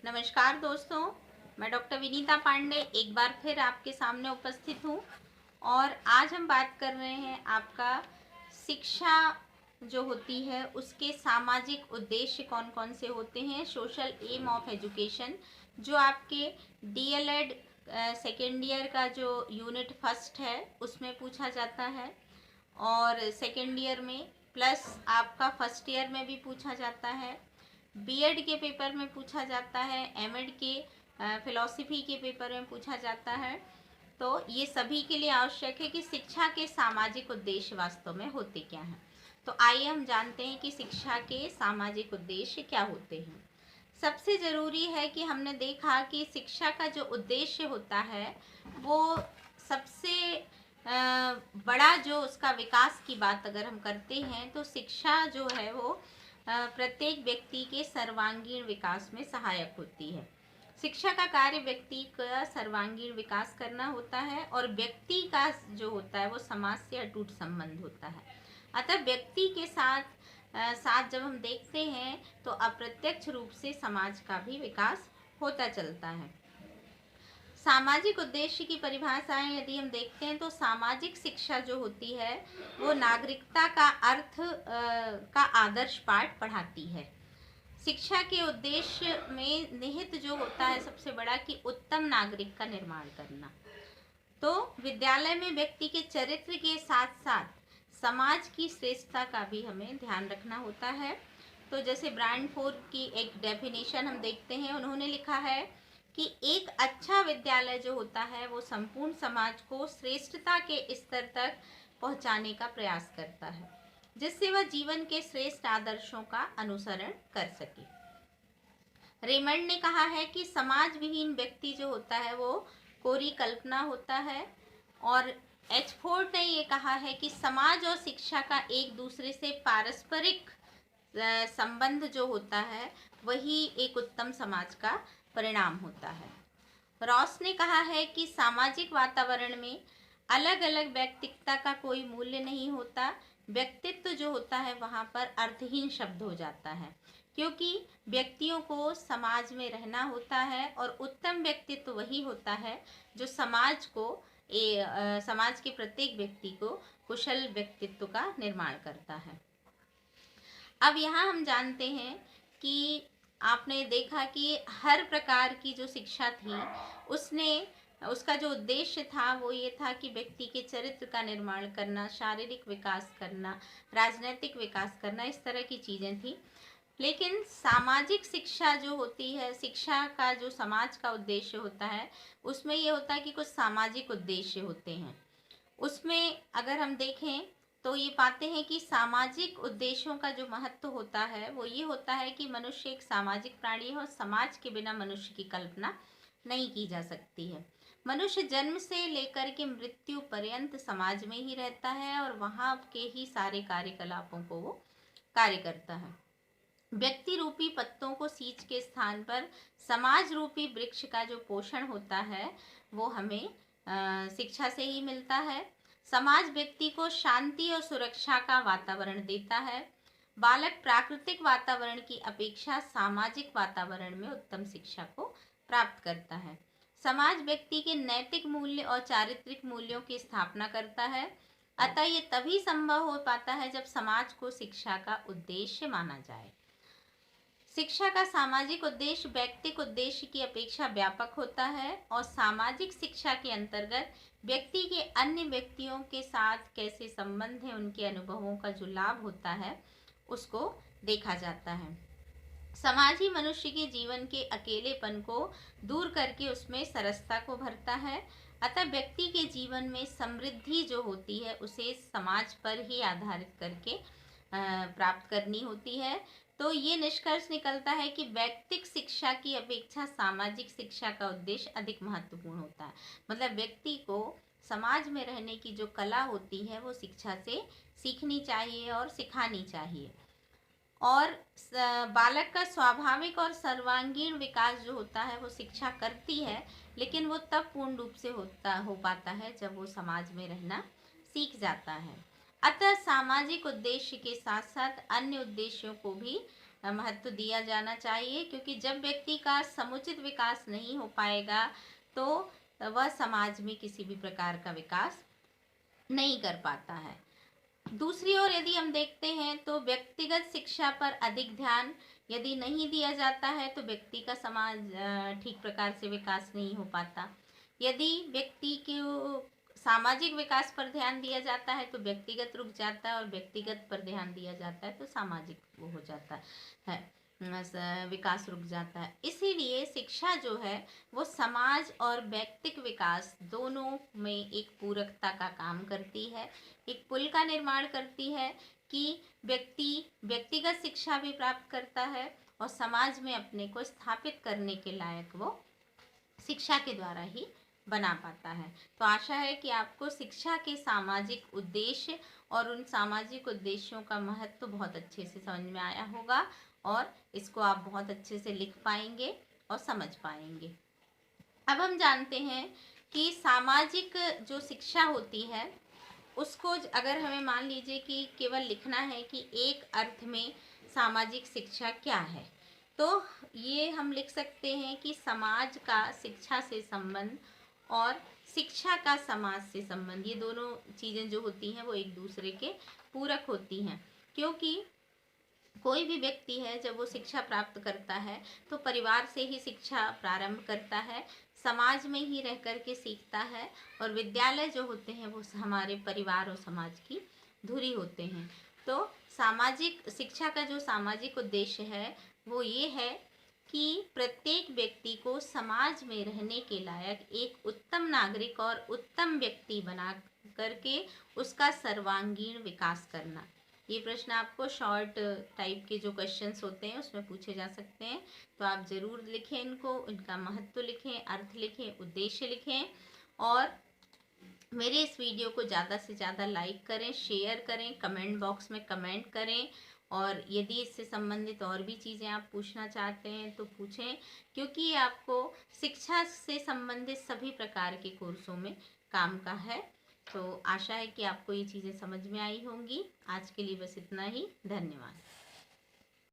नमस्कार दोस्तों, मैं डॉक्टर विनीता पांडे एक बार फिर आपके सामने उपस्थित हूँ। और आज हम बात कर रहे हैं आपका शिक्षा जो होती है उसके सामाजिक उद्देश्य कौन कौन से होते हैं। सोशल एम ऑफ एजुकेशन जो आपके डीएलएड सेकेंड ईयर का जो यूनिट फर्स्ट है उसमें पूछा जाता है, और सेकेंड ईयर में प्लस आपका फर्स्ट ईयर में भी पूछा जाता है, बीएड के पेपर में पूछा जाता है, एमएड के फिलॉसफी के पेपर में पूछा जाता है। तो ये सभी के लिए आवश्यक है कि शिक्षा के सामाजिक उद्देश्य वास्तव में होते क्या हैं। तो आइए हम जानते हैं कि शिक्षा के सामाजिक उद्देश्य क्या होते हैं। सबसे ज़रूरी है कि हमने देखा कि शिक्षा का जो उद्देश्य होता है वो सबसे बड़ा जो उसका विकास की बात अगर हम करते हैं तो शिक्षा जो है वो प्रत्येक व्यक्ति के सर्वांगीण विकास में सहायक होती है। शिक्षा का कार्य व्यक्ति का सर्वांगीण विकास करना होता है और व्यक्ति का जो होता है वो समाज से अटूट संबंध होता है। अतः व्यक्ति के साथ जब हम देखते हैं तो अप्रत्यक्ष रूप से समाज का भी विकास होता चलता है। सामाजिक उद्देश्य की परिभाषाएं यदि हम देखते हैं तो सामाजिक शिक्षा जो होती है वो नागरिकता का अर्थ का आदर्श पाठ पढ़ाती है। शिक्षा के उद्देश्य में निहित जो होता है सबसे बड़ा कि उत्तम नागरिक का निर्माण करना। तो विद्यालय में व्यक्ति के चरित्र के साथ साथ समाज की श्रेष्ठता का भी हमें ध्यान रखना होता है। तो जैसे ब्रांड फोर्ड की एक डेफिनेशन हम देखते हैं, उन्होंने लिखा है कि एक अच्छा विद्यालय जो होता है वो संपूर्ण समाज को श्रेष्ठता के स्तर तक पहुंचाने का प्रयास करता है, जिससे वह जीवन के श्रेष्ठ आदर्शों का अनुसरण कर सके। रेमंड ने कहा है कि समाज विहीन व्यक्ति जो होता है वो कोरी कल्पना होता है। और एचफोर्ड ने ये कहा है कि समाज और शिक्षा का एक दूसरे से पारस्परिक संबंध जो होता है वही एक उत्तम समाज का परिणाम होता है। रॉस ने कहा है कि सामाजिक वातावरण में अलग अलग व्यक्तित्वता का कोई मूल्य नहीं होता। व्यक्तित्व जो होता है वहाँ पर अर्थहीन शब्द हो जाता है, क्योंकि व्यक्तियों को समाज में रहना होता है और उत्तम व्यक्तित्व वही होता है जो समाज के प्रत्येक व्यक्ति को कुशल व्यक्तित्व का निर्माण करता है। अब यहाँ हम जानते हैं कि आपने देखा कि हर प्रकार की जो शिक्षा थी उसका जो उद्देश्य था वो ये था कि व्यक्ति के चरित्र का निर्माण करना, शारीरिक विकास करना, राजनैतिक विकास करना, इस तरह की चीज़ें थी। लेकिन सामाजिक शिक्षा जो होती है, शिक्षा का जो समाज का उद्देश्य होता है उसमें ये होता है कि कुछ सामाजिक उद्देश्य होते हैं। उसमें अगर हम देखें तो ये पाते हैं कि सामाजिक उद्देश्यों का जो महत्व होता है वो ये होता है कि मनुष्य एक सामाजिक प्राणी है और समाज के बिना मनुष्य की कल्पना नहीं की जा सकती है। मनुष्य जन्म से लेकर के मृत्यु पर्यंत समाज में ही रहता है और वहाँ के ही सारे कार्यकलापों को वो कार्य करता है। व्यक्ति रूपी पत्तों को सींच के स्थान पर समाज रूपी वृक्ष का जो पोषण होता है वो हमें शिक्षा से ही मिलता है। समाज व्यक्ति को शांति और सुरक्षा का वातावरण देता है। बालक प्राकृतिक वातावरण की अपेक्षा सामाजिक वातावरण में उत्तम शिक्षा को प्राप्त करता है। समाज व्यक्ति के नैतिक मूल्य और चारित्रिक मूल्यों की स्थापना करता है। अतः ये तभी संभव हो पाता है जब समाज को शिक्षा का उद्देश्य माना जाए। शिक्षा का सामाजिक उद्देश्य व्यक्तिक उद्देश्य की अपेक्षा व्यापक होता है और सामाजिक शिक्षा के अंतर्गत व्यक्ति के अन्य व्यक्तियों के साथ कैसे संबंध है, उनके अनुभवों का जो लाभ होता है उसको देखा जाता है। समाज ही मनुष्य के जीवन के अकेलेपन को दूर करके उसमें सरसता को भरता है। अतः व्यक्ति के जीवन में समृद्धि जो होती है उसे समाज पर ही आधारित करके प्राप्त करनी होती है। तो ये निष्कर्ष निकलता है कि व्यक्तिक शिक्षा की अपेक्षा सामाजिक शिक्षा का उद्देश्य अधिक महत्वपूर्ण होता है। मतलब व्यक्ति को समाज में रहने की जो कला होती है वो शिक्षा से सीखनी चाहिए और सिखानी चाहिए। और बालक का स्वाभाविक और सर्वांगीण विकास जो होता है वो शिक्षा करती है, लेकिन वो तब पूर्ण रूप से हो पाता है जब वो समाज में रहना सीख जाता है। अतः सामाजिक उद्देश्य के साथ साथ अन्य उद्देश्यों को भी महत्व दिया जाना चाहिए, क्योंकि जब व्यक्ति का समुचित विकास नहीं हो पाएगा तो वह समाज में किसी भी प्रकार का विकास नहीं कर पाता है। दूसरी ओर यदि हम देखते हैं तो व्यक्तिगत शिक्षा पर अधिक ध्यान यदि नहीं दिया जाता है तो व्यक्ति का समाज ठीक प्रकार से विकास नहीं हो पाता। यदि व्यक्ति के सामाजिक विकास पर ध्यान दिया जाता है तो व्यक्तिगत रुक जाता है, और व्यक्तिगत पर ध्यान दिया जाता है तो सामाजिक वो हो जाता है, विकास रुक जाता है। इसीलिए शिक्षा जो है वो समाज और व्यक्तिक विकास दोनों में एक पूरकता का काम करती है, एक पुल का निर्माण करती है कि व्यक्ति व्यक्तिगत शिक्षा भी प्राप्त करता है और समाज में अपने को स्थापित करने के लायक वो शिक्षा के द्वारा ही बना पाता है। तो आशा है कि आपको शिक्षा के सामाजिक उद्देश्य और उन सामाजिक उद्देश्यों का महत्व बहुत अच्छे से समझ में आया होगा, और इसको आप बहुत अच्छे से लिख पाएंगे और समझ पाएंगे। अब हम जानते हैं कि सामाजिक जो शिक्षा होती है उसको अगर हमें मान लीजिए कि केवल लिखना है कि एक अर्थ में सामाजिक शिक्षा क्या है, तो ये हम लिख सकते हैं कि समाज का शिक्षा से संबंध और शिक्षा का समाज से संबंध, ये दोनों चीज़ें जो होती हैं वो एक दूसरे के पूरक होती हैं। क्योंकि कोई भी व्यक्ति है जब वो शिक्षा प्राप्त करता है तो परिवार से ही शिक्षा प्रारंभ करता है, समाज में ही रह कर के सीखता है, और विद्यालय जो होते हैं वो हमारे परिवार और समाज की धुरी होते हैं। तो सामाजिक शिक्षा का जो सामाजिक उद्देश्य है वो ये है कि प्रत्येक व्यक्ति को समाज में रहने के लायक एक उत्तम नागरिक और उत्तम व्यक्ति बना करके उसका सर्वांगीण विकास करना। ये प्रश्न आपको शॉर्ट टाइप के जो क्वेश्चंस होते हैं उसमें पूछे जा सकते हैं, तो आप ज़रूर लिखें इनको, इनका महत्व लिखें, अर्थ लिखें, उद्देश्य लिखें, और मेरे इस वीडियो को ज़्यादा से ज़्यादा लाइक करें, शेयर करें, कमेंट बॉक्स में कमेंट करें, और यदि इससे संबंधित और भी चीज़ें आप पूछना चाहते हैं तो पूछें, क्योंकि ये आपको शिक्षा से संबंधित सभी प्रकार के कोर्सों में काम का है। तो आशा है कि आपको ये चीज़ें समझ में आई होंगी। आज के लिए बस इतना ही। धन्यवाद।